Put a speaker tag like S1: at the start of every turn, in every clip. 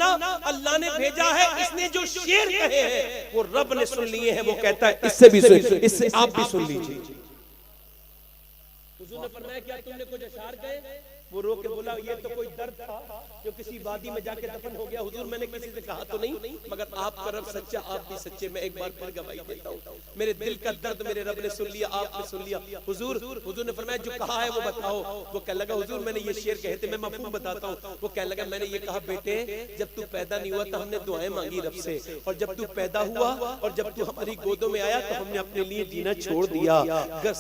S1: سننا اللہ نے بھیجا ہے، اس نے جو شعر کہے ہیں وہ رب نے سن لیے ہیں، وہ کہتا ہے اس سے بھی اس سے آپ بھی سن لیجئے۔ حضور نے فرمایا کیا تم نے کچھ اشعار کہے؟ وہ رو کے بولا یہ تو کوئی درد تھا جو کسی وادی میں جا کے دفن ہو گیا، حضور میں نے کسی سے کہا تو نہیں، مگر آپ کا رب سچا، آپ بھی سچے، میں ایک بار پھر گواہی دیتا ہوں، میرے دل کا درد میرے رب نے سن لیا، آپ نے سن لیا۔ حضور نے فرمایا جو کہا ہے وہ بتاؤ۔ وہ کہنے لگا حضور میں نے یہ شعر کہے تھے، میں مفہوم بتاتا ہوں۔ وہ کہنے لگا میں نے یہ کہا بیٹے جب تو پیدا نہیں ہوا تھا ہم نے دعائیں مانگی رب سے، اور جب تو پیدا ہوا اور جب تو ہماری گودوں میں آیا تو ہم نے اپنے لیے جینا چھوڑ دیا،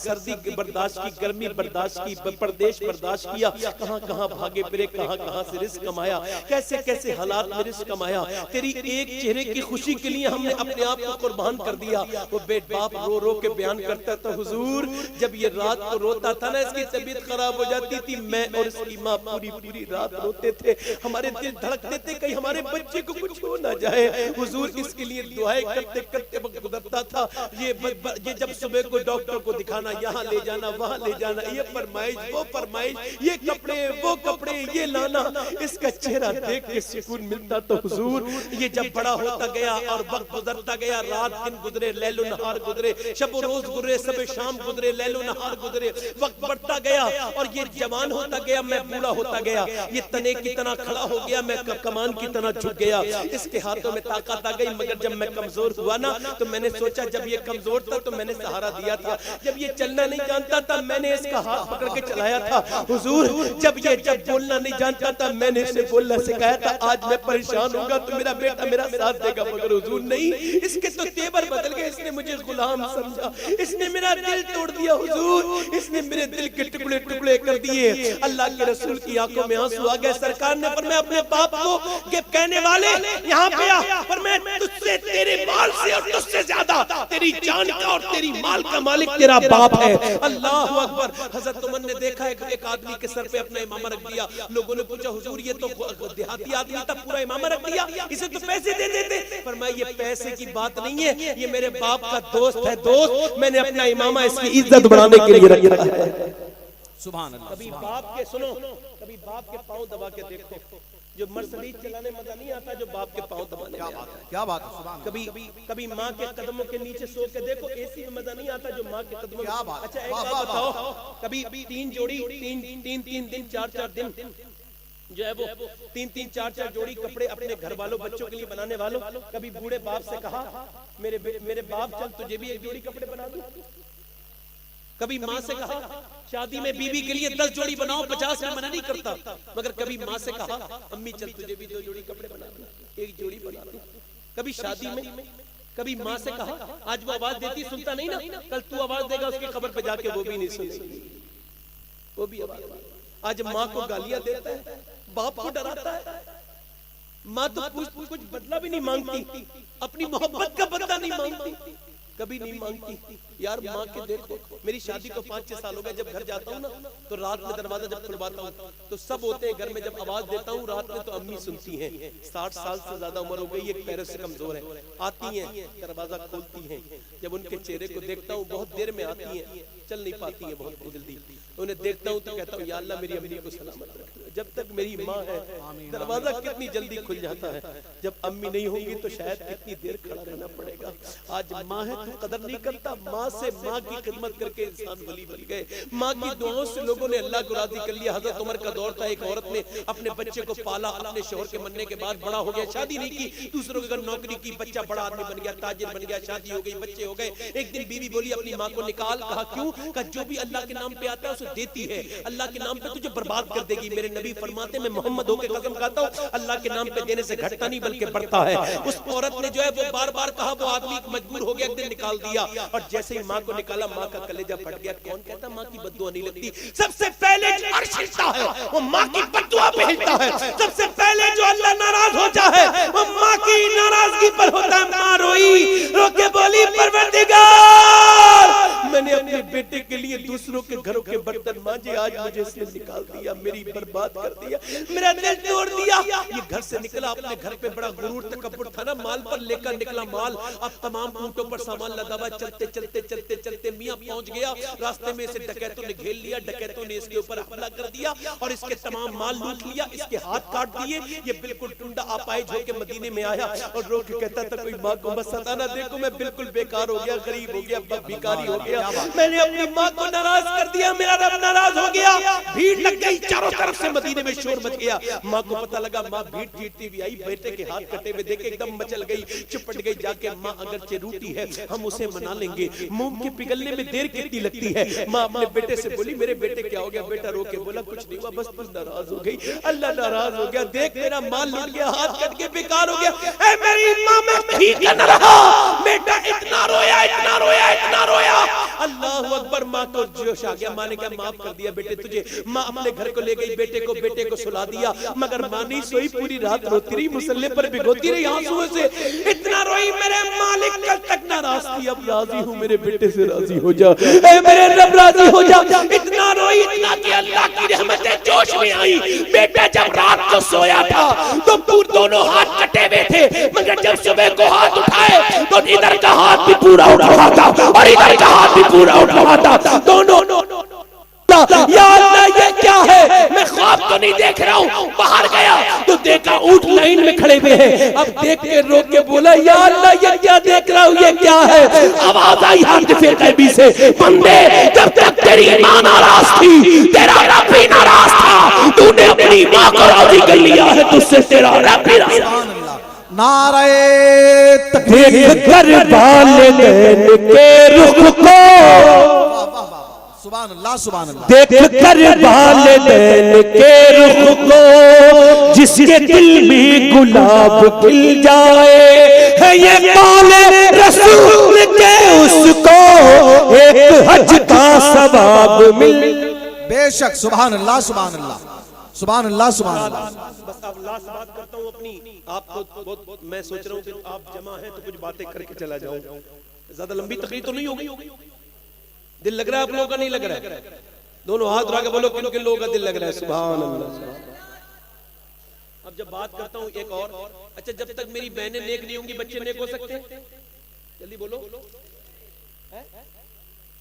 S1: سردی برداشت کی، گرمی برداشت کی، پردیش برداشت کیا، کہاں کہاں بھاگے پھرے، کہاں کہاں سے رزق کمایا، کیسے کیسے حالات میں رزق کمایا، تیری ایک چہرے کی خوشی کے لیے ہم نے اپنے آپ کو قربان کر دیا۔ وہ بیٹ باپ رو رو کے بیان کرتا تھا حضور جب یہ رات کو روتا تھا نا اس کی طبیعت خراب ہو جاتی تھی، میں اور اس کی ماں پوری رات روتے تھے، ہمارے دل دھڑکتے تھے کہیں ہمارے بچے کو کچھ ہو نہ جائے۔ حضور اس کے لیے دعائیں کرتے کرتے وقت گزرتا تھا، یہ جب صبح کو ڈاکٹر کو دکھانا، یہاں لے جانا وہاں لے جانا، یہ فرمائش وہ فرمائش، یہ کپڑے وہ کپڑے یہ لانا، اس کا چہرہ دیکھ کے سکون ملتا تو حضور یہ جب بڑا ہوتا گیا اور وقت گزرتا گیا، رات دن گزرے، لیل و نہار گزرے، شب و روز گزرے، صبح شام گزرے، لیل و نہار گزرے، وقت بڑھتا گیا اور یہ جوان ہوتا گیا، میں بوڑھا ہوتا گیا، یہ تنے کی طرح کھڑا ہو گیا، میں کمان کی طرح جھک گیا، اس کے ہاتھوں میں طاقت آ گئی، مگر جب میں کمزور ہوا نا تو میں نے سوچا جب یہ کمزور تھا تو میں نے سہارا دیا تھا، جب یہ چلنا نہیں جانتا تھا میں نے اس کا ہاتھ پکڑ کے چلایا تھا، حضور جب بولنا نہیں جانتا تھا میں نے اسے بولنا سکھایا تھا، آج میں پریشان ہوں گا تو میرا بیٹا میرا ساتھ دے گا، مگر حضور نہیں، اس کے تو تیور بدل گئے، اس نے مجھے غلام سمجھا، اس نے میرا دل توڑ دیا حضور، اس نے میرے دل کے ٹکڑے ٹکڑے کر دیے۔ اللہ کے رسول کی آنکھوں میں آنسو آ گئے، سرکار نے فرمایا اپنے باپ کو کہ کہنے والے یہاں پہ آ، فرمایا تجھ سے تیرے مال سے اور تجھ سے زیادہ تیری جان کا اور تیری مال کا مالک تیرا باپ ہے۔ اللہ اکبر۔ حضرت عمر نے دیکھا ایک آدمی کے سر پہ اپنا امامہ رکھ دیا، لوگوں نے پوچھا حضور یہ تو دیہاتی آدمی تھا پورا امامہ رکھ دیا، اسے تو پیسے دے دیتے، فرمایا یہ پیسے کی بات نہیں ہے، یہ میرے باپ کا دوست ہے، دوست میں نے اپنا امامہ اس کی عزت بڑھانے کے لیے رکھا ہے۔ سبحان اللہ۔ کبھی باپ کے سنو، کبھی باپ کے پاؤں دبا کے دیکھو، جو مرسڈیز چلانے مزہ نہیں آتا جو باپ کے پاؤں دبانے میں آتا ہے۔ کیا بات ہے۔ کبھی ماں کے قدموں کے نیچے سو کے دیکھو، ایسی میں مزہ نہیں آتا جو ماں کے قدموں میں۔ اچھا ایک بات بتاؤ، کبھی تین جوڑی تین دن چار دن جو ہے وہ تین چار جوڑی کپڑے اپنے گھر والوں بچوں کے لیے بنانے والوں، کبھی بوڑھے باپ سے کہا میرے باپ چل تجھے بھی ایک جوڑی کپڑے بنا دوں؟ کبھی ماں سے کہا شادی میں بیوی کے لیے 10 جوڑی بناؤ، 50 میں منع نہیں کرتا، مگر کبھی ماں سے کہا امی چل تجھے بھی 2 جوڑی کپڑے بنا دوں، ایک جوڑی بنا دوں۔ کبھی شادی میں کبھی ماں سے کہا آج وہ آواز دیتی سنتا نہیں نا، کل تو آواز دے گا اس کی خبر پہ جا کے وہ بھی نہیں سنے گی، وہ بھی آواز۔ آج ماں کو گالیاں دیتا ہے، باپ کو ڈراتا ہے، ماں تو کچھ بدلہ بھی نہیں مانگتی، اپنی محبت کا بدلہ نہیں مانگتی، کبھی نہیں مانگتی۔ یار ماں کے دیکھو، میری شادی کو 5-6 سال ہو گئے، جب گھر جاتا ہوں نا تو رات میں دروازہ جب کھلواتا ہوں تو سب ہوتے ہیں گھر میں، جب آواز دیتا ہوں رات میں تو امی سنتی ہیں، 60 سال سے زیادہ عمر ہو گئی، ایک پیروں سے کمزور ہے، آتی ہیں دروازہ کھولتی ہیں، جب ان کے چہرے کو دیکھتا ہوں بہت دیر میں آتی ہیں، چل نہیں پاتی ہیں بہت جلدی، انہیں دیکھتا ہوں تو کہتا ہوں یا اللہ میری امی کو سلامت رکھ، جب تک میری ماں ہے دروازہ کتنی جلدی کھل جاتا ہے، جب امی نہیں ہوں گی تو شاید کتنی دیر کھڑا رہنا پڑے گا۔ آج ماں ہے تو قدر نہیں کرتا، ماں سے ماں کی خدمت کر کے انسان ولی بن گئے، ماں کی دعاؤں سے لوگوں نے اللہ کو راضی کر لیا۔ حضرت عمر کا دور تھا، ایک عورت نے اپنے بچے کو پالا، اپنے شوہر کے مرنے کے بعد بڑا ہو گیا، شادی نہیں کی، دوسروں کے گھر نوکری کی، بچہ بڑا آدمی بن گیا، تاجر بن گیا، شادی ہو گئی، بچے ہو گئے۔ ایک دن بیوی بولی اپنی ماں کو نکال، کہا کیوں؟ کہا جو بھی اللہ کے نام پہ آتا ہے اسے دیتی ہے، اللہ کے نام پہ تجھے برباد کر دے گی۔ میرے نبی فرماتے میں محمد ہو کے قسم کھاتا ہوں اللہ کے نام پہ دینے سے گھٹتا نہیں بلکہ بڑھتا ہے۔ اس عورت نے جو ہے وہ بار بار کہا، وہ آدمی مجبور ہو گیا، ایک دن نکال دیا، اور جیسے ہی ماں کو نکالا ماں کا کلیجہ پھٹ گیا۔ کون کہتا ماں کی بد دعا نہیں لگتی؟ سب سے پہلے جو عرش ہلتا ہے وہ ماں کی بد دعا پہ ہلتا ہے، سب سے پہلے جو اللہ ناراض ہوتا ہے وہ ماں کی ناراضگی پر ہوتا ہے۔ ماں روئی، رو کے بولی پروردگار میں نے اپنے بیٹے کے لیے دوسروں کے گھروں کے برتن مانجے، آج مجھے اس نے نکال دیا، میری برباد کر دیا، میرا دل توڑ دیا۔ یہ گھر سے نکلا اپنے گھر پہ بڑا غرور تکبر تھا نا، مال پر لے کر نکلا مال، اب تمام اونٹوں پر سامان لدا ہوا، چلتے چلتے چلتے چلتے میاں پہنچ گیا، راستے میں اسے ڈکیتوں نے گھیر لیا، ڈکیتوں نے اس کے اوپر حملہ کر دیا اور اس کے تمام مال لوٹ لیا، اس کے ہاتھ کاٹ دیے۔ یہ بالکل ٹنڈا آپائج ہو کے مدینے میں آیا اور رو کے کہتا تھا کوئی ماں کو مت ستانا، دیکھو میں بالکل بیکار ہو گیا، غریب ہو گیا، بھیکاری ہو گیا، میں نے اپنی ماں کو ناراض کر دیا، میرا رب ناراض ہو گیا۔ بھیڑ لگ گئی، چاروں طرف سے مدینے میں شور مچ گیا۔ ماں کو پتہ لگا، ماں بھیڑ چیرتی ہوئی آئی، بیٹے کے ہاتھ کٹے ہوئے دیکھے ایک دم مچل گئی، چپٹ گئی جا کے، ماں اگرچہ روٹی ہے ہم اسے منا لیں گے، موم کے پگھلنے میں دیر کتنی لگتی ہے۔ ماں اپنے بیٹے سے بولی میرے بیٹے کیا ہو گیا؟ بیٹا رو کے بولا کچھ نہیں ہوا، بس تو ناراض ہو گئی، اللہ ناراض ہو گیا، دیکھ میرا مال لٹ گیا، ہاتھ کٹ کے بیکار ہو گیا، اے میری ماں میں ٹھیک نہ رہا، بیٹا اتنا رویا اتنا رویا اتنا رویا۔ اللہ اکبر، ماں کو جوش آ گیا، ماں نے کہا معاف کر دیا بیٹے تجھے۔ ماں اپنے گھر کو لے گئی، بیٹے کو سلا دیا، مگر ماں نہیں سوئی، پوری رات روتی رہی، مسلے پر بھگوتی رہی آنسوؤں سے، اتنا روئی میرے مالک کل تک ناراض تھی، اب راضی ہوں، میرے بیٹے سے راضی ہو جا، اے میرے رب راضی ہو جا۔ اتنا روئی اتنا کہ اللہ کی رحمتیں جوش میں آئی۔ بیٹا جب رات کو سویا تھا تو دونوں ہاتھ کٹے ہوئے تھے، مگر جب صبح کو ہاتھ اٹھائے تو ادھر کا ہاتھ بھی پورا اٹھ رہا تھا اور ادھر کا ہاتھ بھی پورا اٹھ رہا تھا، دونوں یا اللہ یہ کیا ہے؟ میں خواب تو نہیں دیکھ رہا ہوں۔ باہر گیا تو دیکھا اونٹ لائن میں کھڑے ہوئے ہیں، اب دیکھ کے رو کے بولا یا اللہ یہ کیا دیکھ رہا ہوں، یہ کیا ہے؟ آواز آئی حاتف قیبی سے، بندے جب تک تیری ماں ناراض تھی تیرا رب بھی ناراض تھا، تو نے اپنی ماں کو راضی کر لیا ہے، تجھ سے تیرا رب بھی راضی۔
S2: نعرہ تکبیر،
S1: دیکھ کر والدین کے رخ کو،
S2: سبحان اللہ سبحان اللہ،
S1: دیکھ کر والدین کے رخ کو، جس کے دل میں گلاب کھل جائے، ہے یہ قول رسول کے اس کو ایک حج کا ثواب مل۔
S2: بے شک، سبحان اللہ سبحان اللہ سبحان اللہ سبحان اللہ۔
S1: بس اب لاسٹ بات کرتا ہوں اپنی، آپ کو میں سوچ رہا ہوں کہ آپ جمع ہیں تو کچھ باتیں کر کے چلا جاؤں، زیادہ لمبی تقریر تو نہیں ہوگی، دل لگ رہا ہے آپ لوگوں کا؟ نہیں لگ رہا ہے؟ دونوں ہاتھ اٹھا کے بولو کن کن لوگوں کا دل لگ رہا ہے؟ سبحان اللہ۔ اب جب بات کرتا ہوں ایک اور، اچھا جب تک میری بہنیں نیک نہیں ہوں گی بچے نیک ہو سکتے ہیں؟ جلدی بولو۔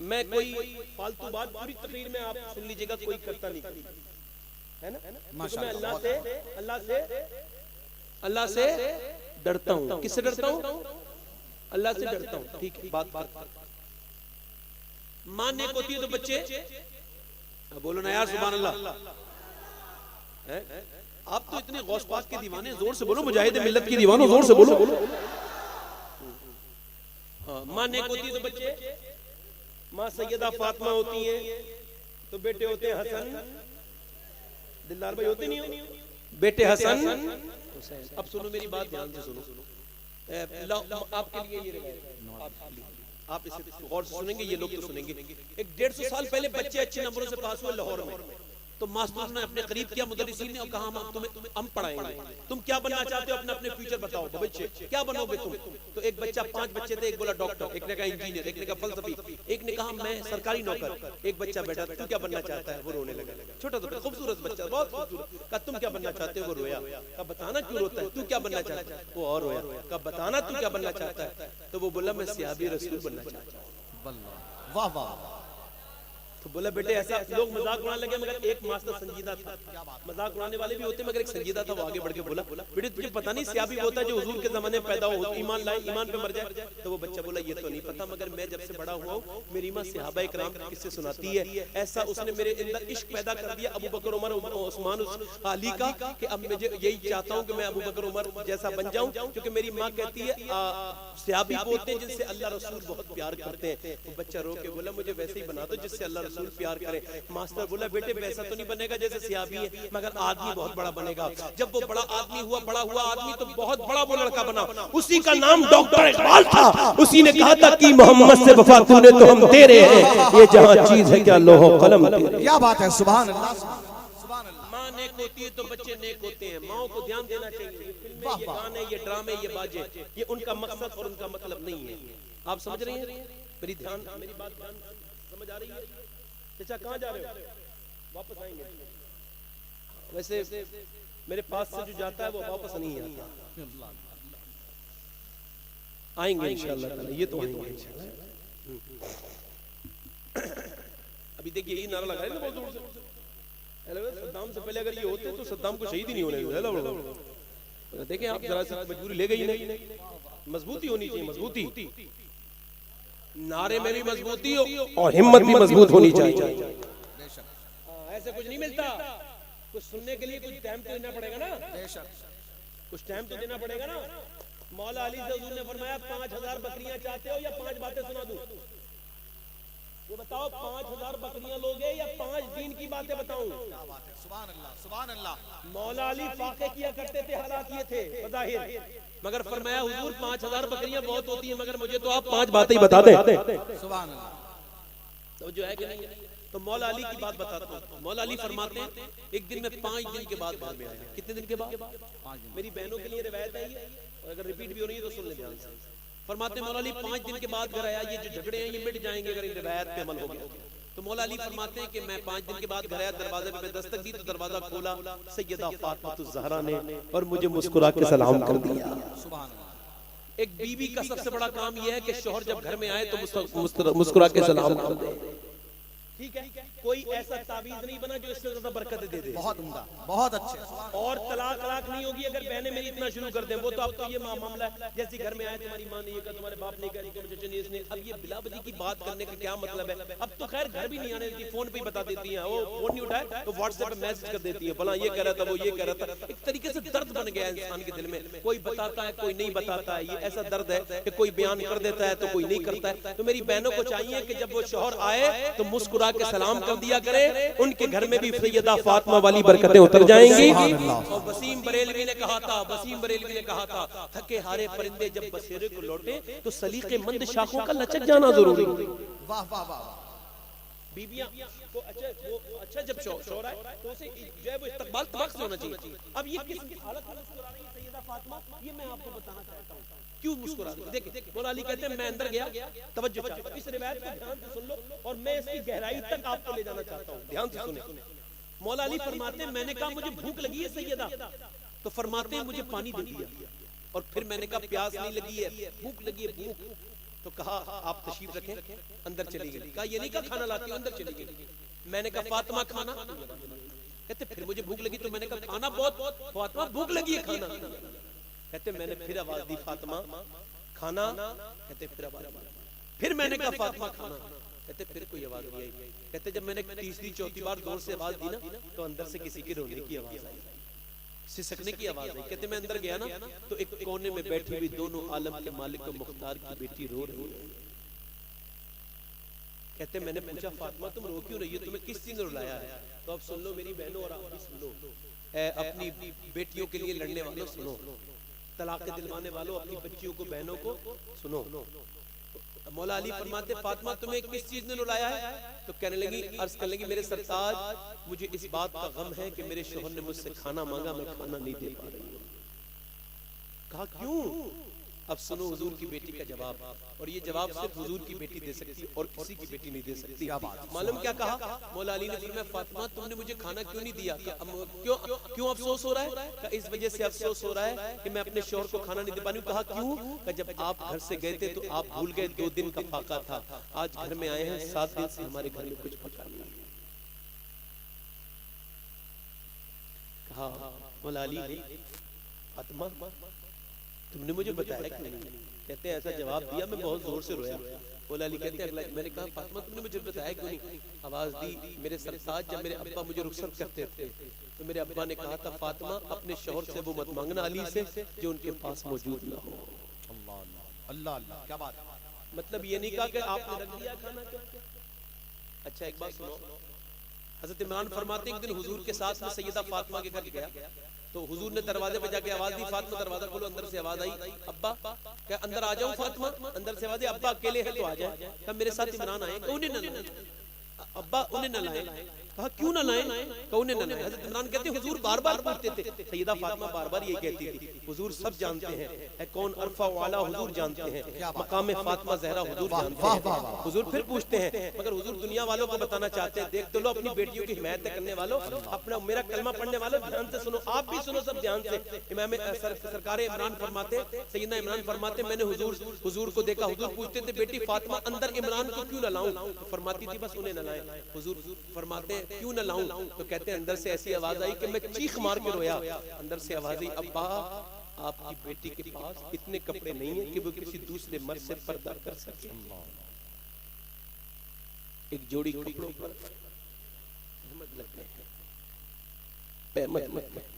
S1: میں کوئی فالتو بات پوری تقریر میں آپ سن لیجئے گا، کوئی کرتا نہیں ہے نا؟ میں اللہ سے ڈرتا ہوں۔ کس سے ڈرتا ہوں؟ اللہ سے ڈرتا ہوں، ٹھیک ہے؟ بات ماں نیک ہوتی ہے تو بچے، بولو نا یار سبحان اللہ۔ آپ تو اتنے غوث پاک کے دیوانے، زور سے بولو، مجاہد ملت کی دیوانوں زور سے بولو۔ ماں نیک ہوتی ہے تو بچے، ماں سیدہ فاطمہ ہوتی ہیں تو بیٹے ہوتے ہیں حسن، دلدار بھائی ہوتے نہیں ہو، بیٹے حسن حسین۔ اب سنو میری بات دھیان سے سنو، آپ کے لیے یہ روایت، آپ اسے غور سے سنیں گے، یہ لوگ تو سنیں گے۔ ایک 150 سال پہلے بچے اچھے نمبروں سے پاس ہوئے لاہور میں، تو ماسٹر نے اپنے قریب کیا مدرسین نے اور کہا ہم پڑھائیں گے، تم کیا بننا چاہتے ہو؟ اپنے فیوچر بتاؤ بچے، کیا بنو گے تم؟ تو ایک بچہ، 5 بچے تھے، ایک بولا ڈاکٹر، ایک نے کہا انجینئر، ایک نے کہا فلسفی، ایک نے کہا میں سرکاری نوکر۔ ایک بچہ بیٹھا، تو کیا بننا چاہتا ہے؟ وہ رونے لگا، چھوٹا تھا خوبصورت بچہ، بہت خوبصورت۔ کہا تم کیا بننا چاہتے ہو؟ وہ رویا۔ کہا بتانا کیوں روتا ہے؟ تو کیا بننا چاہتا ہے؟ وہ اور رویا۔ کہا بتانا تو کیا بننا چاہتا ہے؟ تو وہ بولا میں صحابی رسول بننا چاہتا ہوں۔
S2: واہ واہ۔
S1: تو بولا بیٹے ایسا، لوگ مذاق اڑانے لگے، مگر ایک ماسٹر سنجیدہ تھا، مذاق اڑانے والے بھی ہوتے مگر ایک سنجیدہ تھا، وہ آگے بڑھ کے بولا بیٹے تجھے پتہ نہیں صحابی ہوتا ہے جو حضور کے زمانے میں پیدا ہو، ایمان لائے، ایمان پہ مر جائے؟ تو وہ بچہ بولا یہ تو نہیں پتا، مگر میں جب سے بڑا ہوا ہوں میری ماں صحابہ کرام کی قصے سناتی ہے، ایسا اس نے میرے اندر عشق پیدا کر دیا ابو بکر عمر عثمان علی کا، کہ اب مجھے یہی چاہتا ہوں کہ میں ابو بکر عمر جیسا بن جاؤں، کیونکہ میری ماں کہتی ہے صحابی ہوتے ہیں جن سے اللہ رسول بہت پیار کرتے ہیں۔ وہ بچہ رو کے بولا مجھے ویسے ہی بنا دو جس سے اللہ رسول پیار کرے۔ ماسٹر بولا بیٹے ویسا تو نہیں بنے گا جیسے صحابی ہے، مگر آدمی بہت بڑا بنے گا۔ جب وہ بڑا آدمی ہوا، بڑا ہوا آدمی، تو بہت بڑا وہ لڑکا بنا، اسی کا نام ڈاکٹر اقبال تھا۔ اسی نے کہا تھا کہ محمد سے وفا تو نے تو ہم تیرے ہیں، یہ جہاں چیز ہے کیا لوح و قلم تیرے۔
S2: کیا بات ہے، سبحان اللہ۔
S1: ماں نیک ہوتی ہے تو بچے نیک ہوتے ہیں، ماں کو دھیان دینا چاہیے۔ یہ فلمیں، یہ گانے، یہ ڈرامے، یہ باجے، یہ ان کا مقصد اور ان کا مطلب نہیں ہے۔ آپ سمجھ رہی ہیں میری بات سمجھ آ رہی ہے؟ چچا کہاں جا رہے ہو؟ واپس آئیں گے۔ ویسے میرے پاس سے جو جاتا ہے وہ واپس نہیں آتا. آئیں گے انشاءاللہ تعالی, یہ تو آئیں گے انشاءاللہ. ابھی دیکھیے یہ نعرہ لگا رہے ہیں نا بہت دور سے, صدام سے پہلے اگر یہ ہوتے تو صدام کو شہید ہی نہیں ہونے. دیکھیں آپ ذرا سی مجبوری لے گئی نہیں. مضبوطی ہونی چاہیے, مضبوطی, نعرے میں بھی مضبوطی ہو اور ہمت بھی مضبوط ہونی چاہیے. ایسے کچھ نہیں ملتا, کچھ سننے کے لیے کچھ ٹائم تو دینا پڑے گا نا, کچھ ٹائم تو دینا پڑے گا نا. مولا علی سے حضور نے فرمایا 5000 بکریاں چاہتے ہو یا 5 باتیں سنا دوں؟ یہ بتاؤ 5000 بکریاں لوگے یا 5 دین کی باتیں بتاؤں؟
S2: سبحان اللہ, سبحان اللہ.
S1: مولا علی فاقے کیا کرتے تھے, حالات یہ تھے بظاہر, مگر فرمایا حضور 5000 بکریاں بہت ہوتی ہیں, مگر مجھے تو آپ 5 باتیں ہی بتا دیں.
S2: سبحان اللہ.
S1: تو جو ہے کہ نہیں, تو مولا علی کی بات بتاتا ہوں. مولا علی فرماتے ہیں ایک دن میں 5 دن کے بعد گھر میں آیا. کتنے دن کے بعد؟ میری بہنوں کے لیے روایت ہے یہ, اور اگر ریپیٹ بھی ہو رہی ہے تو سن لیں دھیان سے. فرماتے ہیں مولا علی 5 دن کے بعد گھر آیا, یہ جو جھگڑے ہیں یہ مٹ جائیں گے اگر ان روایت پہ عمل ہو گیا. تو مولا علی فرماتے ہیں کہ میں 5 دن کے بعد گھر آیا, دروازے پہ دستک دی تو دروازہ کھولا, سیدہ فاطمہ الزہرا نے, اور مجھے مسکرا کے سلام کر دیا.
S2: سبحان اللہ.
S1: ایک بیوی کا سب سے بڑا کام یہ ہے کہ شوہر جب گھر میں آئے تو مسکرا کے سلام کر دے. ٹھیک ہے, کوئی ایسا تعویذ نہیں بنا جو اس سے زیادہ برکت دے دے.
S2: بہت عمدہ, بہت اچھے.
S1: اور طلاق نہیں ہوگی اگر بہنیں میری اتنا شروع کر دیں. وہ تو اب تو یہ معاملہ ہے جیسے گھر میں آئے تمہاری ماں نے یہ کہا, تمہارے باپ نے کہا, تمہارے چچا نے اس نے. اب یہ بلا بدی کی بات کرنے کا کیا مطلب ہے؟ اب تو خیر گھر بھی نہیں آنے دیتی, فون پہ ہی بتا دیتی ہیں. وہ فون نہیں اٹھائے تو واٹس ایپ پہ میسج کر دیتی ہیں, فلاں یہ کہہ رہا تھا, وہ یہ کہہ رہا تھا. ایک طریقے سے درد بن گیا ہے انسان کے دل میں, کوئی بتاتا ہے کوئی نہیں بتاتا ہے. یہ ایسا درد ہے کہ کوئی بیان کر دیتا ہے تو کوئی نہیں کرتا ہے. تو میری بہنوں کو چاہیے کہ جب وہ شوہر آئے تو مسکرا کے سلام کر دیا کرے, ان کے گھر میں بھی سیدہ فاطمہ والی برکتیں اتر جائیں گی. اور وسیم بریلوی نے کہا تھا, تھکے ہارے پرندے جب بسیرے کو لوٹے تو سلیقے مند شاخوں کا لچک جانا ضروری.
S2: واہ واہ واہ.
S1: بیبیاں کو اچھا جب شوہر آئے تو اسے جو ہے وہ استقبال طبق سے ہونا چاہیے. اب یہ کس حالت میں مسکرا رہی ہے سیدہ فاطمہ, یہ میں آپ کو بتانا چاہتا ہوں کیوں مسکرا رہی ہے. دیکھیں مولا علی کہتے ہیں میں اندر گیا, توجہ چاہتا ہوں, اس روایت کو دھیان سے سن لو اور میں اس کی گہرائی تک آپ کو لے جانا چاہتا ہوں, دھیان سے سنیں. مولا علی فرماتے ہیں میں نے کہا مجھے بھوک لگی ہے سیدہ, تو فرماتے ہیں مجھے پانی دے دیا. اور پھر میں نے کہا پیاس نہیں لگی ہے, بھوک لگی ہے بھوک. تو کہا آپ تشریف رکھیں, اندر چلی گئی. کہا یہ نہیں کہا کھانا لاتی ہوں, اندر چلی گئی. میں نے کہا فاطمہ کھانا, کہتے پھر مجھے بھوک لگی. تو میں نے کہا کھانا بہت, فاطمہ بھوک لگی ہے کھانا. کہتے میں نے پھر آواز دی فاطمہ کھانا, کہتے پھر آواز دی. پھر میں نے کہا فاطمہ کھانا, کہتے پھر کوئی آواز نہیں آئی. کہتے جب میں نے تیسری چوتھی بار زور سے آواز دی نا تو اندر سے کسی کے رونے کی آواز آئی, سسکنے کی آواز آئی. کہتے میں اندر گیا نا تو ایک کونے میں بیٹھی ہوئی دونوں عالم کے مالک و مختار کی بیٹی رو رہی ہے. کہتے میں نے پوچھا فاطمہ تم رو کیوں رہی ہو, تمہیں کس چیز نے رلایا ہے؟ تو اب سن لو میری بہنوں اور آپ بھی سن لو, اپنی بیٹیوں کے لیے لڑنے والوں سنو, طلاق دلوانے والوں اپنی بچیوں کو بہنوں کو سنو. مولا علی فرماتے فاطمہ تمہیں کس چیز نے رلایا ہے؟ تو کہنے لگی, عرض کرنے لگی میرے سرتاج مجھے اس بات کا غم ہے کہ میرے شوہر نے مجھ سے کھانا مانگا, میں کھانا نہیں دے پا رہی ہوں. کہا کیوں؟ اب سنو حضور کی بیٹی کا جواب, اور یہ جواب صرف حضور کی بیٹی دے سکتی اور کسی کی بیٹی نہیں دے سکتی. معلوم کیا کہا مولا علی نے فرمایا فاطمہ تم نے مجھے کھانا کیوں نہیں دیا؟ کیوں افسوس ہو رہا ہے؟ کہ اس وجہ سے افسوس ہو رہا ہے کہ میں اپنے شوہر کو کھانا نہیں دے پا رہی ہوں. کہا کیوں؟ کہ جب آپ گھر سے گئے تھے تو آپ بھول گئے 2 دن کا فاقہ تھا, آج گھر میں آئے ہیں 7 دن سے ہمارے گھر میں کچھ پکا نہیں. کہا مولا علی فاطمہ تم نے مجھے بتایا کہ نہیں؟ کہتے ہیں ایسا جواب دیا میں بہت زور سے رویا. مولا علی کہتے ہیں میں نے کہا فاطمہ تم نے مجھے بتایا کیوں نہیں؟ آواز دی میرے سرتاج جب میرے ابا مجھے رخصت کرتے تھے تو میرے ابا نے کہا تھا فاطمہ اپنے شوہر سے وہ مت مانگنا علی سے جو ان کے پاس موجود نہ ہو.
S2: اللہ اللہ, کیا بات.
S1: مطلب یہ نہیں کہا کہ آپ نے رکھ دیا کھانا. اچھا ایک بات سنو, حضرت عمران فرماتے ہیں ایک دن حضور کے ساتھ میں سیدہ فاطمہ کے گھر گیا تو حضور نے دروازے پہ جا کے آواز دی فاطمہ دروازہ کھولو. اندر سے آواز آئی ابا, کہ اندر آ جاؤں فاطمہ؟ اندر سے آواز دی ابا اکیلے ہیں تو آ جائے. کہ میرے ساتھ عمران آئے, کہ انہیں نہ لائیں ابا, انہیں نہ لائیں. کہا کیوں نہ لائیں؟ کہا انہیں نہ لائیں۔ حضرت عمران کہتے ہیں حضور بار بار پوچھتے تھے، سیدہ فاطمہ بار بار یہ کہتی تھی حضور سب جانتے ہیں اے کون عرفہ والا حضور جانتے ہیں، مقام فاطمہ زہرا حضور جانتے ہیں۔ حضور پھر پوچھتے ہیں مگر حضور دنیا والوں کو بتانا چاہتے ہیں، دیکھ تو لو اپنی بیٹیوں کی حمایت کرنے والوں، اپنا میرا کلمہ پڑھنے والوں دھیان سے سنو، آپ بھی سنو سب دھیان سے۔ امام سرکار عمران فرماتے، سیدنا عمران فرماتے میں نے حضور کو دیکھا، حضور پوچھتے تھے بیٹی فاطمہ اندر عمران کو کیوں نہ لاؤں؟ فرماتی تھی بس انہیں نہ لائیں۔ حضور فرماتے ہیں کیوں نہ لاؤں؟ تو کہتے ہیں اندر سے ایسی آواز آئی کہ میں چیخ مار کے رویا۔ اندر سے آواز آئی ابا آپ کی بیٹی کے پاس اتنے کپڑے نہیں ہیں کہ وہ کسی دوسرے مرد سے پردہ کر سکے، ایک جوڑی کپڑوں پر احمد لگتے ہیں، پیمت لگتے ہیں۔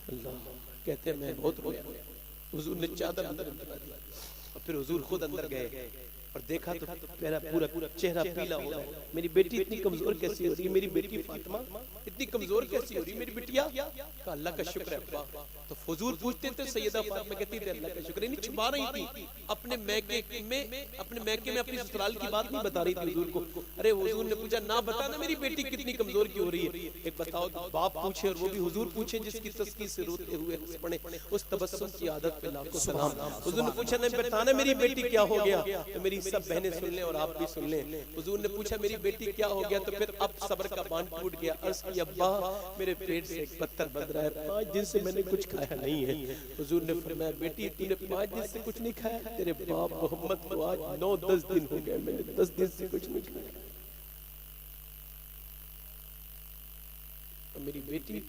S1: اللہ کہتے ہیں میں بہت رویا، حضور نے چادر اندر ڈال دی اور پھر حضور خود اندر گئے اور دیکھا تو میرا پورا چہرہ پیلا ہو گیا۔ میری بیٹی اتنی کمزور کیسی ہو رہی ہے، میری بیٹی فاطمہ اتنی کمزور کیسی ہو رہی ہے میری بٹیا؟ کہا اللہ کا شکر ہے ابا۔ تو حضور پوچھتے تھے، سیدہ فاطمہ کہتی تھی اللہ کا شکر ہے، نہیں چھپا رہی تھی اپنے میکے میں اپنی سسرال کی بات نہیں بتا رہی تھی حضور کو۔ ارے حضور نے پوچھا نہ بتانا میری بیٹی کتنی کمزور کی ہو رہی ہے؟ ایک بتاؤ باپ پوچھے اور وہ بھی حضور پوچھے جس کی تسکین سے روتے ہوئے پڑے، اس تبسم کی عادت پہ لاکھوں سلام۔ حضور نے پوچھا نہیں بتانا میری بیٹی کیا ہو گیا؟ تو میری سب بہنیں سن لیں اور آپ بھی سن لیں۔ حضور نے پوچھا میری بیٹی کیا ہو گیا؟ تو پھر اب صبر کا باندھ ٹوٹ گیا۔ عرض کی ابا میرے پیٹ سے ایک پتھر بند رہا ہے، 5 دن سے میں نے کچھ کھایا نہیں ہے۔ حضور نے فرمایا بیٹی تو نے 5 دن سے کچھ نہیں کھایا؟ تیرے باپ محمد کو آج 9-10 دن ہو گئے، میں نے 10 دن سے کچھ نہیں کھایا۔ میری بیٹی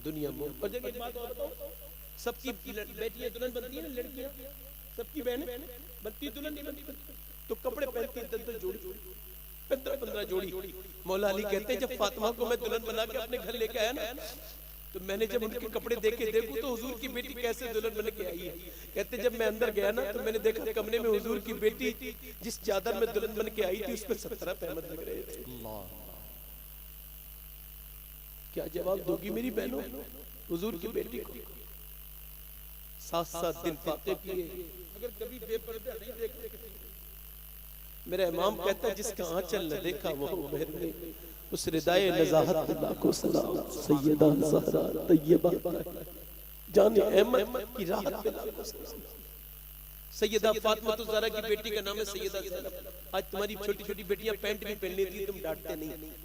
S1: دنیا میں اور جگہ ایک بات اور بتاؤں، سب کی بیٹیاں دلہن بنتی ہیں، لڑکیاں سب کی بہنیں بنتی، دلہن نہیں بنتی، تو کپڑے پہنتی ہیں 10 جوڑی، 15 جوڑی۔ مولا علی کہتے ہیں جب فاطمہ کو میں دلہن بنا کے اپنے گھر لے کے آیا نا، تو میں نے جب ان کے کپڑے دیکھوں تو حضور کی بیٹی کیسے دلہن بن کے آئی ہے۔ کہتے جب میں اندر گیا نا تو میں نے دیکھا کمرے میں حضور کی بیٹی جس چادر میں دلہن بن کے آئی تھی اس پہ 17 پیمد لگ رہے تھے۔ کیا جواب دو گی میری بہنوں حضور کی بیٹی کو؟ 7 دن فاقے کیے، اگر کبھی بے پردہ نہیں دیکھتے کسی کو۔ میرا امام کہتا ہے جس کا آنچل نہ دیکھا وہ عمر میں، اس ردائے نزاہت اللہ کو سلام، سیدہ زہرا طیبہ جان احمد کی راحت پہ اللہ کو سلام۔ سیدہ فاطمہ الزہرا کی بیٹی کا نام ہے سیدہ زینب۔ آج تمہاری چھوٹی چھوٹی بیٹیاں پینٹ بھی پہن لیتی تم ڈانٹتے نہیں۔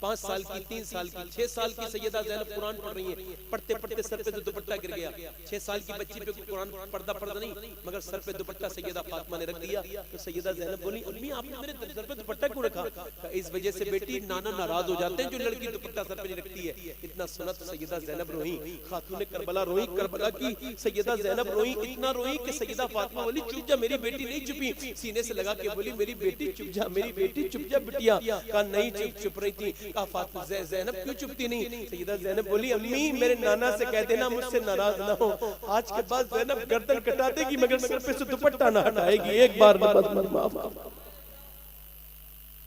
S1: 5 سال کی، 3 سال کی، 6 سال کی سیدہ زینب قرآن پڑھ رہی ہیں، پڑھتے پڑھتے سر پہ دوپٹہ گر گیا۔ 6 سال کی بچی پہ قرآن پردہ نہیں مگر سر پہ دوپٹہ سیدہ فاطمہ نے رکھ دیا۔ تو سیدہ زینب بولی امی آپ نے میرے سر پہ دوپٹہ کیوں رکھا؟ اس وجہ سے بیٹی نانا ناراض ہو جاتے ہیں جو لڑکی دوپٹہ سر پہ نہیں رکھتی ہے۔ اتنا سنا تو سیدہ زینب روئیں، خاتون کربلا روئیں، کربلا کی سیدہ زینب روئیں، اتنا روئیں کہ سیدہ فاطمہ بولی چپ جا، میری بیٹی نہیں چپی، سینے سے لگا کے بولی میری بیٹی چپ جا، میری بیٹی چپ جا بٹیا۔ کہا نہیں چپ رہی تھی۔ کہا فاطمہ زینب کیوں چپتی نہیں؟ سیدہ زینب بولی امی میرے نانا سے کہہ دینا مجھ سے ناراض نہ ہو، آج کے بعد زینب گردن کٹا دے گی مگر سر پہ سے دوپٹہ نہ ہٹائے گی، ایک بار معاف۔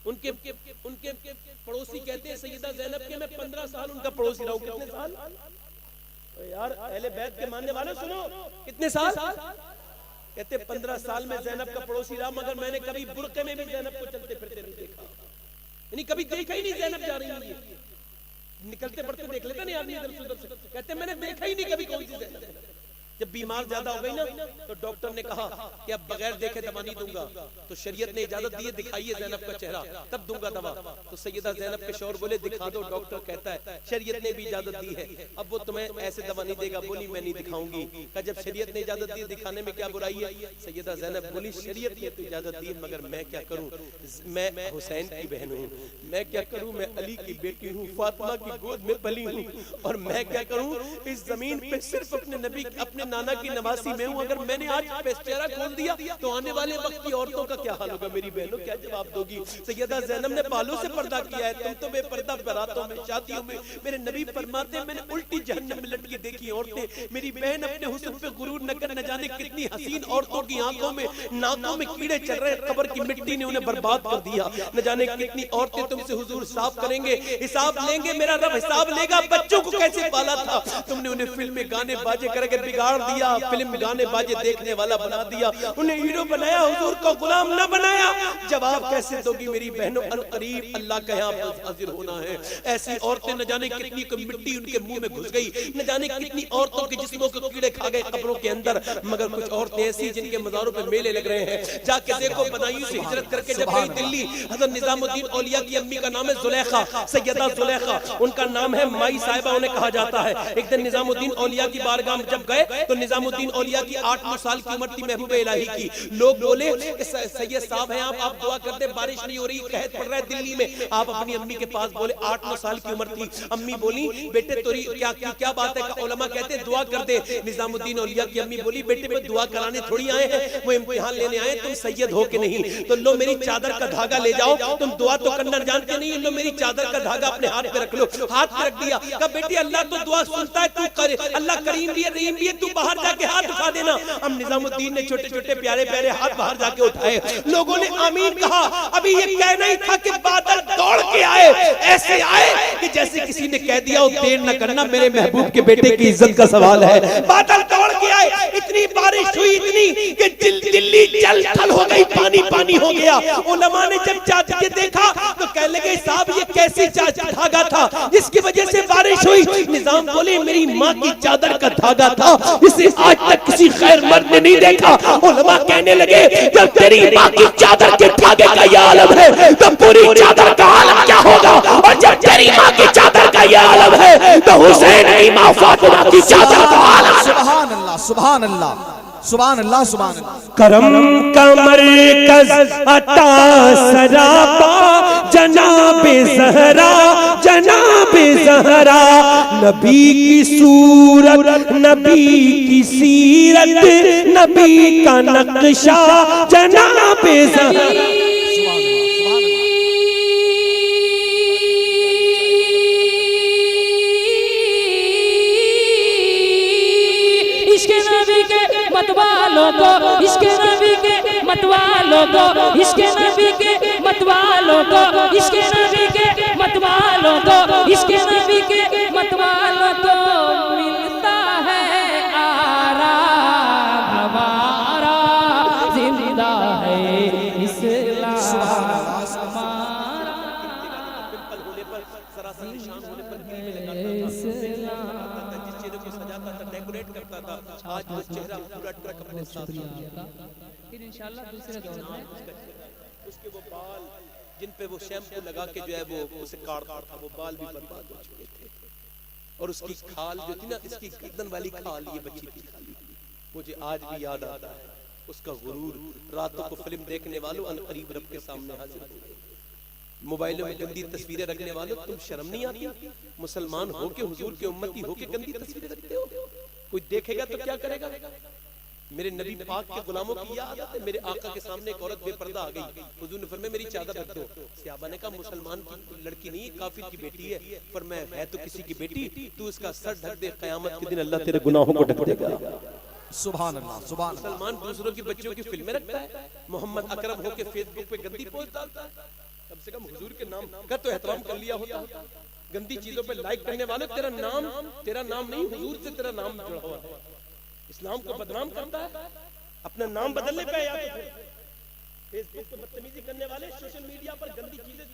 S1: ان کے پڑوسی کہتے ہیں سیدہ زینب کے میں 15 سال ان کا پڑوسی رہا ہوں۔ کتنے سال؟ یار اہل بیت کے ماننے والے سنو، کتنے سال؟ کہتے 15 سال میں زینب کا پڑوسی رہا مگر میں نے کبھی برقعے میں بھی زینب کو چلتے پھرتے نہیں دیکھا، یعنی کبھی دیکھا ہی نہیں زینب جا رہی ہے، نکلتے پڑتے دیکھ لیتے نہیں آدمی ادھر سے ادھر سے، کہتے میں نے دیکھا ہی نہیں کبھی کون سی زینب ہے۔ جب بیمار زیادہ ہو گئی نا تو ڈاکٹر نے کہا کہ اب بغیر دیکھے دوا نہیں دوں گا، تو شریعت نے اجازت دی ہے دکھائیے زینب کا چہرہ تب دوں گا دوا۔ تو سیدہ زینب کے شوہر بولے دکھا دو، ڈاکٹر کہتا ہے شریعت نے بھی اجازت دی ہے، اب وہ تمہیں ایسے دوا نہیں دے گا۔ بولی میں نہیں دکھاؤں گی۔ کہا جب شریعت نے اجازت دی دکھانے میں کیا برائی ہے؟ سیدہ زینب بولی شریعت نے تو اجازت دی مگر میں کیا کروں، میں حسین کی بہن ہوں، میں کیا کروں، میں علی کی بیٹی ہوں، فاطمہ کی گود میں پلی ہوں، اور میں کیا کروں، اس زمین پہ صرف اپنے نبی اپنے نانا کی نواسی میں ہوں، اگر میں نے آج چہرہ کھول دیا تو آنے والے وقت کی عورتوں کا کیا حال ہوگا؟ میری بہنوں کیا جواب دو گی؟ سیدہ زینب نے بالوں سے پردہ کیا ہے، تم تو بے پردہ براتوں میں شادیوں میں۔ میرے نبی فرماتے ہیں میں نے الٹی جہنم میں لٹکی دیکھی عورتیں، میری بہن اپنے حسن پہ غرور نہ کر، نہ جانے کتنی حسین عورتوں کی آنکھوں میں ناکوں میں کیڑے چل رہے، قبر کی مٹی نے انہیں برباد کر دیا، نہ جانے کتنی عورتیں تم سے حضور صاف کریں گے، حساب لیں گے، میرا رب حساب لے گا بچوں کو کیسے پالا تھا تم نے، انہیں فلمیں گانے باجے کر کے بگاڑ بگاڑ دیا, فلم گانے باجے دیکھنے والا بنا دیا, انہیں ہیرو بنایا, حضور کو غلام نہ بنایا. جواب کیسے دو گی میری بہنوں؟ عنقریب اللہ کا یہاں پر حاضر ہونا ہے. ایسی عورتیں نہ جانے کتنی کو مٹی ان کے منہ میں گھس گئی, نہ جانے کتنی عورتوں کے جسموں کو کیڑے کھا گئے قبروں کے اندر, مگر کچھ عورتیں ایسی جن کے مزاروں پہ میلے لگ رہے ہیں. جا کے دیکھو بدایوں سے ہجرت کر کے جب گئی دلی, حضرت نظام الدین اولیاء کی امی کا نام ہے زلیخا, سیدہ زلیخا ان کا نام ہے, مائی صاحبہ انہیں کہا جاتا ہے. ایک دن نظام الدین اولیاء کی بارگاہ میں جب گئے تو نظام الدین اولیاء کی 8-9 سال کی عمر تھی, محبوب الہی کی. لوگ بولے سید صاحب ہیں آپ دعا کرتے, بارش نہیں ہو رہی, قحط پڑ رہا ہے دلی میں. آپ اپنی امی کے پاس بولے, 8-9 سال کی عمر تھی. امی بولی بیٹے توری کیا بات ہے؟ علماء کہتے ہیں دعا کر دے. نظام الدین اولیاء کی امی بولی بیٹے میں دعا کرانے تھوڑی آئے ہیں, وہ امتحان لینے آئے, تم سید ہو کہ نہیں, تو لو میری چادر کا دھاگا لے جاؤ, تم دعا تو کرنا جانتے نہیں, لو میری چادر کا دھاگا اپنے ہاتھ پہ رکھ لو. ہاتھ پہ رکھ دیا, کہا بیٹی اللہ تو دعا سنتا ہے, تو کرے, اللہ کریم بھی ہے رحیم بھی ہے, تو باہر جا کے ہاتھ اٹھا دینا. ہم نظام الدین نے چھوٹے چھوٹے پیارے پیارے ہاتھ باہر جا کے اٹھائے, لوگوں نے آمین کہا. ابھی یہ کہنا ہی تھا کہ بادل دوڑ کے آئے, ایسے آئے کہ جیسے کسی نے کہہ دیا دیر نہ کرنا, میرے محبوب کے بیٹے کی عزت کا سوال ہے. بادل دوڑ کے آئے, اتنی بارش ہوئی اتنی کہ دلی جل تھل ہو گئی, پانی پانی ہو گیا. علماء نے جب چاچ کے دیکھا تو کہنے لگے صاحب یہ کیسی دھاگا تھا جس کی وجہ سے بارش ہوئی؟ نظام بولے میری ماں کی چادر کا دھاگا تھا, اسے آج تک کسی خیر مرد نے نہیں دیکھا. علماء کہنے لگے جب تیری ماں کی چادر کے دھاگے کا یہ عالم ہے تو پوری چادر کا عالم کیا ہوگا؟ اور جب تیری ماں کی چادر کا یہ عالم ہے تو حسین کی ماں فاطمہ کی چادر کا عالم.
S2: سبحان اللہ سبحان اللہ سبحان اللہ سبحان اللہ.
S1: کرم کا مرکز عطا سراپا جناب زہرا, جناب زہرا, نبی کی صورت, نبی کی سیرت, نبی کا نقشہ جناب زہرا.
S3: متوالوں کو عشق نبی کے, متوالوں کو عشق نبی کے, متوالوں کو عشق نبی کے, متوالوں کو عشق نبی کے, متوالوں کو ملتا ہے آرام, ہمارا زندہ ہے اسلام ہمارا. پمپل ہونے پر ذرا سا نشان ہونے پر دل میں لگاتا تھا, جس چیزوں کو سجاتا تھا, ڈیکوریٹ کرتا تھا, آج وہ چہرہ پورا ٹرک اپنے ساتھ لیا. پھر انشاءاللہ دوسرے دور میں اس کے وہ بال جن پہ وہ شیمپو لگا کے جو ہے وہ اسے کاٹتا تھا, وہ بال بھی برباد ہو چکے تھے. اور اس کی کھال جو تھی نا, اس کی گردن والی کھال یہ بچی تھی کھالی, مجھے آج بھی یاد آتا ہے اس کا غرور. راتوں کو فلم دیکھنے والوں عنقریب رب کے سامنے حاضر ہو گئے. موبائلوں میں گندی تصویریں رکھنے والوں, تم شرم نہیں آتی؟ مسلمان ہو کے, حضور کے امتی ہو کے گندی تصویریں رکھتے ہو. کوئی دیکھے گا تو کیا کرے گا؟ میرے نبی پاک کے غلاموں کی یہ عادت ہے. میرے آقا کے سامنے ایک عورت بے پردہ آ گئی, حضور نے فرمایا میری چادر رکھ دو. صحابہ نے کہا مسلمان کی لڑکی نہیں, کافر کی بیٹی ہے. فرمایا ہے تو کسی کی بیٹی, تو اس کا سر ڈھک دے, قیامت کے دن اللہ تیرے گناہوں کو ڈھک دے گا.
S2: سبحان اللہ سبحان اللہ.
S1: مسلمان دوسروں کی بچیوں کی فلمیں رکھتا ہے, محمد اکرم ہو کے فیس بک پہ گندی پوسٹ ڈالتا ہے. کم سے کم حضور کے نام کا تو احترام کر لیا ہوتا. گندی چیزوں پہ لائک کرنے والے, تیرا نام نہیں, حضور سے تیرا نام جڑا ہوا ہے. اسلام کو بدنام کرتا ہے, اپنا نام بدلنے پہ یا فیس بک پہ بدتمیزی کرنے والے, سوشل میڈیا پر گندی چیزیں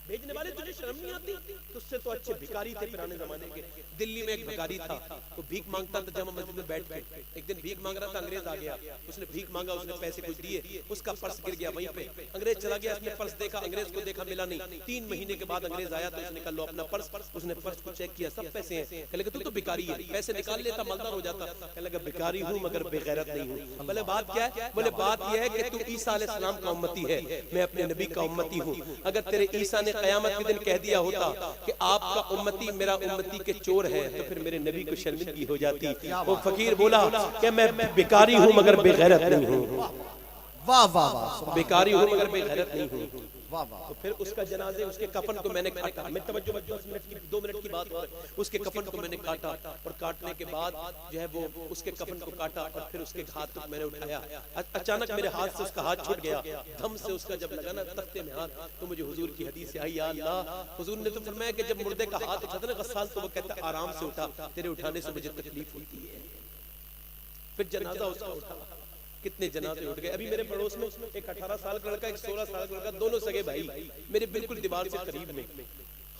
S1: بھیجنے والے, تجھے شرم نہیں آتی؟ تجھ سے تو اچھے بھکاری تھے پرانے زمانے کے. دلی میں ایک بھکاری تھا, وہ بھیک مانگتا تھا جامع مسجد میں بیٹھ کے. ایک دن بھیک مانگ رہا تھا, انگریز آ گیا, اس نے بھیک مانگا, اس نے پیسے کچھ دیے, اس کا پرس گر گیا وہیں پہ. انگریز چلا گیا, اس نے پرس دیکھا, انگریز کو دیکھا, ملا نہیں. 3 مہینے کے بعد انگریز آیا تو اس نے کہا لو اپنا پرس. اس نے پرس کو چیک کیا, سب پیسے ہیں. کہنے لگا تو بھکاری ہے, پیسے نکال لیتا مالدار ہو جاتا. کہنے لگا بھکاری ہوں مگر بے غیرت نہیں ہوں. بولے بات کیا ہے؟ بولے بات یہ ہے کہ تو عیسیٰ علیہ السلام کا امتی ہے, میں اپنے نبی کا امتی ہوں. اگر تیرے عیسیٰ نے قیامت کے دن کہہ دیا ہوتا کہ آپ کا امتی میرا امتی کے چور ہے, تو پھر میرے نبی کو شرمندگی ہو جاتی. وہ فقیر بولا کہ میں بیکاری ہوں مگر بے غیرت نہیں ہوں.
S2: واہ واہ واہ.
S1: بیکاری ہوں مگر بے غیرت نہیں ہوں. تو پھر اس کا جنازے, اس کے کفن کو میں نے کاٹا. میں توجہ 2 منٹ کی بات ہے. اس کے کفن کو میں نے کاٹا, اور کاٹنے کے بعد جو ہے وہ اس کے کفن کو کاٹا, اور پھر اس کے ہاتھ کو میں نے اٹھایا. اچانک میرے ہاتھ سے اس کا ہاتھ چھوٹ گیا, دم سے اس کا جب لگا نا تختے میں ہاتھ, تو مجھے حضور کی حدیث آئی, یا اللہ. حضور نے تو فرمایا کہ جب مردے کا ہاتھ اٹھاتا نا غسال, تو وہ کہتا آرام سے اٹھا, تیرے اٹھانے سے مجھے تکلیف ہوتی ہے. پھر جنازہ اس کا اٹھا، کتنے جنازے اٹھ گئے. ابھی میرے پڑوس میں ایک 18 سال کا لڑکا، ایک 16 سال کا لڑکا، دونوں سگے بھائی میرے بالکل دیوار سے قریب میں،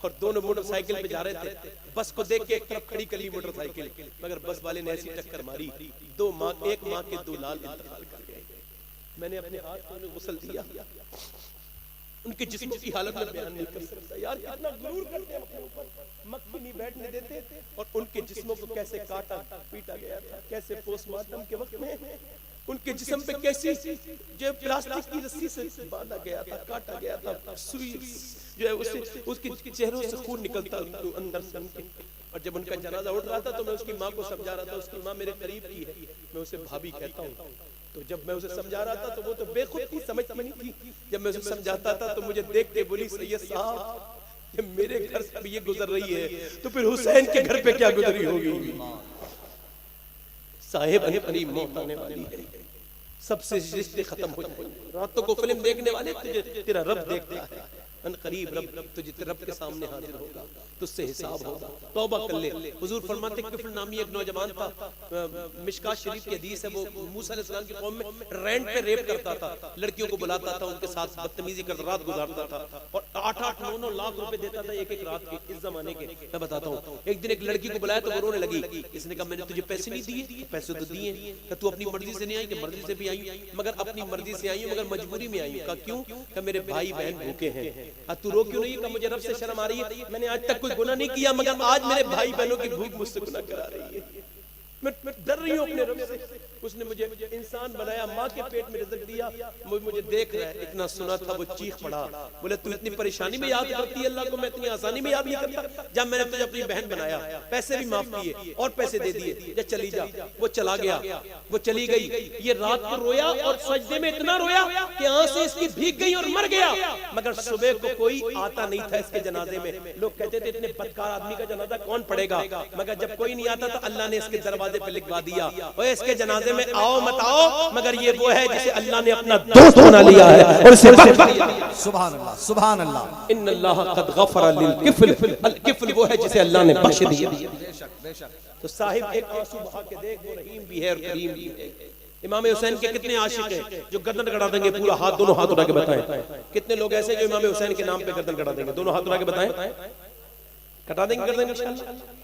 S1: اور دونوں موٹر سائیکل پہ جا رہے تھے. بس کو دیکھ کے ایک طرف کھڑی کری موٹر سائیکل، مگر بس والے نے ایسی ٹکر ماری، ایک ماں کے 2 لال انتقال کر گئے. میں نے اپنے ہاتھ کو غسل دیا. ان کے جسم کی حالت میں بیان نہیں کر سکتا. یار کتنا غرور کرتے ہیں اپنے اوپر، مکھی نہیں بیٹھنے دیتے. اور ان کے جسموں کو کیسے کاٹا پیٹا گیا تھا، کیسے پوسٹ مارٹم کے وقت میں ان کے جسم پہ کیسی جو پلاسٹک کی رسی سے باندھا گیا تھا، کاٹا گیا تھا، سوئی جو ہے اس کے چہروں سے خون نکلتا اندر سے. اور جب ان کا جنازہ اٹھ رہا تھا تو میں اس کی ماں کو سمجھا رہا تھا. اس کی ماں میرے قریب کی ہے، میں اسے بھابھی کہتا ہوں. تو جب میں اسے سمجھا رہا تھا تو وہ تو بے خود کی سمجھ میں نہیں تھی. جب میں اسے سمجھاتا تھا تو مجھے دیکھ کے بولی سید صاحب جب میرے گھر سے یہ گزر رہی ہے تو پھر حسین کے گھر پہ کیا گزری ہوگی. صاحب انقریب موت آنے والی ہے، سب سے رشتے ختم ہو جائیں. راتوں کو فلم دیکھنے والے تجھے تیرا رب دیکھتا ہے. انقریب رب تجھے رب کے سامنے حاضر ہوگا، تجھ سے حساب ہوگا. توبہ کر لے. حضور فرماتے کفل نامی ایک نوجوان تھا، مشکات شریف کی حدیث ہے، وہ موسیٰ علیہ السلام کی قوم میں رینٹ پہ ریپ کرتا تھا، لڑکیوں کو بلاتا تھا، ان کے ساتھ بدتمیزی کرتا، رات گزارتا تھا، اور 8-9 لاکھ روپے دیتا تھا ایک رات کے. اس زمانے کے میں بتاتا ہوں. ایک دن ایک لڑکی کو بلایا تو وہ رونے لگی. اس نے کہا میں نے تجھے پیسے نہیں دیے. پیسے تو دیے. کہ تو اپنی مرضی سے نہیں آئی؟ کہ مرضی سے بھی آئی، مگر اپنی مرضی سے آئی ہوں، مگر مجبوری میں آئی ہوں. کہا کیوں؟ کہ میرے بھائی بہن بھوکے ہیں. تو رو کیوں نہیں؟ کہ مجھے رب سے شرم آ رہی ہے، میں نے آج تک کوئی گناہ نہیں کیا، مگر آج میرے بھائی بہنوں کی بھوک مجھ سے گناہ کرا رہی ہے. میں ڈر رہی ہوں اپنے رب سے. اس نے مجھے انسان بنایا، ماں کے پیٹ میں رزق دیا، مجھے دیکھ رہا ہے. اتنا سنا تھا وہ چیخ پڑا، بولے تو اتنی پریشانی میں یاد کرتی ہے اللہ کو، میں اتنی آسانی میں یاد نہیں کرتا. جب میں نے تجھے اپنی بہن بنایا، پیسے بھی معاف کیے اور پیسے دے دیے، جب چلی جا. وہ چلا گیا، وہ چلی گئی. یہ رات کو رویا اور سجدے میں اتنا رویا کہ آنسیں اس کی بھیگ گئی اور مر گیا. مگر صبح کو کوئی آتا نہیں تھا اس کے جنازے میں. لوگ کہتے تھے اتنے بدکار آدمی کا جنازہ کون پڑھے گا؟ مگر جب کوئی نہیں آتا تو اللہ نے اس کے دروازے پہ لکھوا دیا، اور اس کے جنازے میں آؤ مت آؤ، مگر یہ وہ ہے جسے اللہ نے اپنا دوست بنا لیا ہے اور اسے
S2: سبحان اللہ سبحان اللہ.
S1: ان اللہ قد غفر للکفل، الکفل وہ ہے جسے اللہ نے بخش دیا. تو صاحب ایک آنسو بہا کے دیکھ، وہ رحیم بھی ہے اور کریم بھی ہے. امام حسین کے کتنے عاشق ہیں جو گردن کٹا دیں گے؟ پورا ہاتھ، دونوں ہاتھ اٹھا کے بتائیں. کتنے لوگ ایسے جو امام حسین کے نام پہ گردن کٹا دیں گے؟ دونوں ہاتھ اٹھا کے بتائیں. کٹا دیں گے گردن انشاءاللہ؟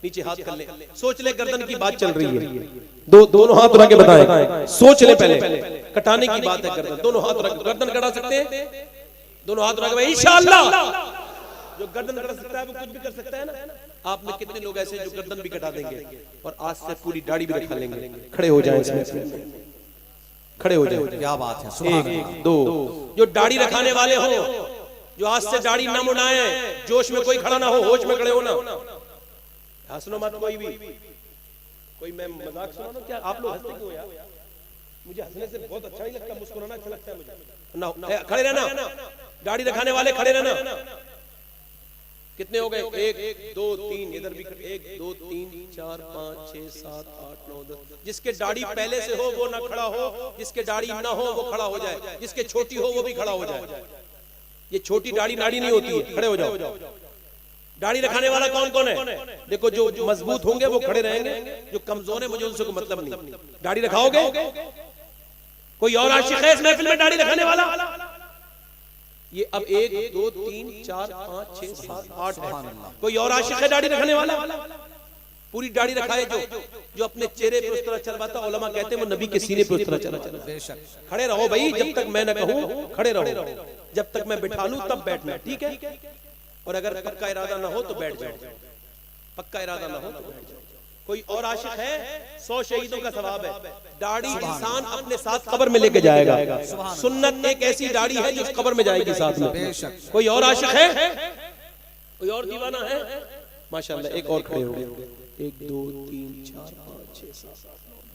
S1: نیچے ہاتھ کر لیں. سوچ لیں گردن کی بات چل رہی ہے، دونوں ہاتھ اٹھا کے بتائیں. سوچ لیں پہلے، کٹانے کی بات ہے گردن. دونوں ہاتھ اٹھا کے گردن کٹا سکتے ہیں؟ دونوں ہاتھ اٹھا کے انشاءاللہ. جو گردن کٹا سکتا ہے وہ کچھ بھی کر سکتا ہے نا. آپ میں کتنے لوگ ایسے جو گردن بھی کٹا دیں گے اور آج سے پوری داڑھی بھی رکھا لیں گے؟ کھڑے ہو جائیں، اس میں کھڑے ہو جائیں.
S2: کیا بات ہے. سبحان اللہ.
S1: 1 2 جو داڑھی رکھانے والے ہوں، جو آج سے داڑھی نہ مڑائیں، جوش میں کوئی کھڑا نہ ہو، ہوش میں کھڑے ہو نا. ہنسنو مت کوئی بھی. کوئی میں مذاق سنا نا کیا؟ آپ لوگ ہنستے کیوں یار؟ مجھے ہنسنے سے بہت اچھا نہیں لگتا، مسکرانا اچھا لگتا ہے مجھے. کھڑے رہنا، داڑھی رکھانے والے کھڑے رہنا. کتنے ہو گئے؟ 1 2 3 ادھر بھی 1 2 3 4 5 6 7 8 9 10. جس کے داڑھی پہلے سے ہو وہ نہ کھڑا ہو، جس کے داڑھی نہ ہو وہ کھڑا ہو جائے، جس کے چھوٹی ہو وہ بھی کھڑا ہو جائے. یہ چھوٹی داڑھی ناڑی نہیں ہوتی ہے. کھڑے ہو جاؤ. داڑھی رکھانے والا کون کون ہے؟ دیکھو جو مضبوط ہوں گے وہ کھڑے رہیں گے، جو کمزور ہیں مجھے ان سے کوئی مطلب نہیں. داڑھی رکھاؤ گے؟ کوئی اور عاشق ہے اس محفل میں داڑھی رکھانے والا؟ یہ اب 1 2 3 4 5 6 7 8 ہے. کوئی اور عاشق ہے داڑھی رکھنے والا؟ پوری داڑھی رکھائے جو اپنے چہرے پہ اس طرح چلواتا. علماء کہتے ہیں وہ نبی کے سینے پہ اس طرح چلا. کھڑے رہو بھائی، جب تک میں نہ کہوں کھڑے رہو، جب تک میں بٹھا لوں تب بیٹھنا، ٹھیک ہے؟ اور اگر پکا ارادہ نہ ہو تو بیٹھ جاؤ. پکا ارادہ نہ ہو تو بیٹھ جاؤ. کوئی اور عاشق ہے؟ 100 شہیدوں کا ثواب ہے. داڑھی انسان اپنے ساتھ قبر میں لے کے جائے گا. سنت ایک ایسی داڑھی ہے جو قبر میں جائے گی ساتھ میں. کوئی اور عاشق ہے؟ کوئی اور دیوانہ ہے؟ ماشاءاللہ. ایک اور کھڑے ہو گئے. 1 2 3 4 5 6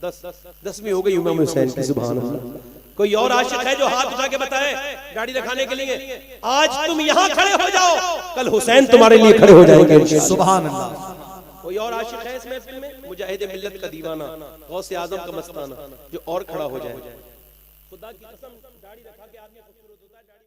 S1: 7 10 میں ہو گئی امام حسین کی. سبحان اللہ. کوئی اور عاشق ہے جو ہاتھ اٹھا کے بتائے داڑھی رکھانے کے لیے؟ آج تم یہاں کھڑے ہو جاؤ، کل حسین تمہارے لیے کھڑے ہو جائیں گے.
S2: سبحان اللہ.
S1: کوئی اور عاشق ہے اس محفل میں؟ مجاہد ملت کا دیوانہ، غوث اعظم کا مستانہ، جو اور کھڑا ہو جائے. خدا کی قسم داڑھی رکھا کے آدمی خوبصورت ہوتا ہے.